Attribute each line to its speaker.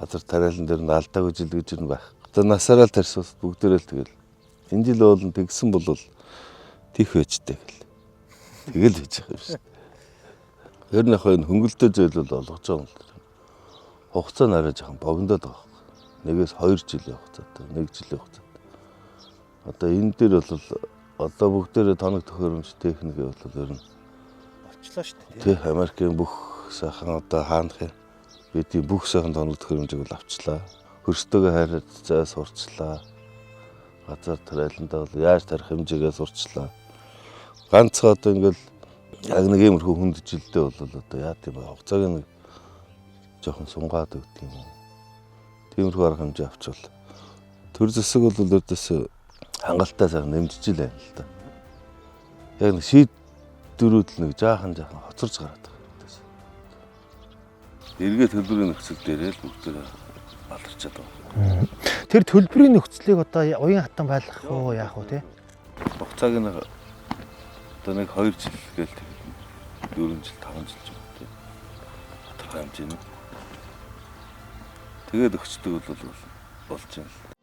Speaker 1: газар тариалан дээр нь алдаагүй жил гэж юм байх. Одоо насаараа л тарьсвал бүгдээрээ л тэгэл. Энэ жил бол тэгсэн бол тийх байжтэй гэл. Тэгэл хийж байгаа юм шиг. Ер нь яг энэ хөнгөлтөө зөйл бол олгож байгаа юм л. Хугацаа нь арай жоохон богиндоод байгаа. Нэгээс 2 жилийн хугацаатай, 1 жилийн хугацаатай. Одоо энэ дээр бол одоо бүгдээрээ тоног төхөөрөмж техникээ бол ер нь
Speaker 2: болчлоо шүү дээ.
Speaker 1: тий Америкийн бүх сайхан одоо хаанхын бидний бүх сайхан тоног төхөөрөмжийг бол авчлаа. Хөрстөөгөө хайрцаа сурчлаа. Газар тариаландаа бол яаж тарих хэмжээгээ сурчлаа. Ганцхан одоо ингээл яг нэг иймэрхүү хүнд жилдээ бол одоо яа гэм бэ? Хугацааг нэг жоохон сунгаад өгдөг юм уу? Тиймэрхүү арга хэмжээ авчвал төр зэсэг бол өөртөөс хангалттай сайхан нэмжиж л байна л да. Яг нэг шийдвэрүүд л нэг жаахан хоцорж гараад байгаа. Эргээ төлбөрийн нөхцөл дээрээ л бүгдээ баларчаад байгаа.
Speaker 2: Тэр төлбөрийн нөхцөлийг одоо уян хатан байлгах уу яах вэ те?
Speaker 1: Хугацааг нь одоо нэг 2 жил гээл 4 жил 5 жил ч юм уу те. Тодорхой хэмжээний. Тэгээд өгчдөг бол болж байна.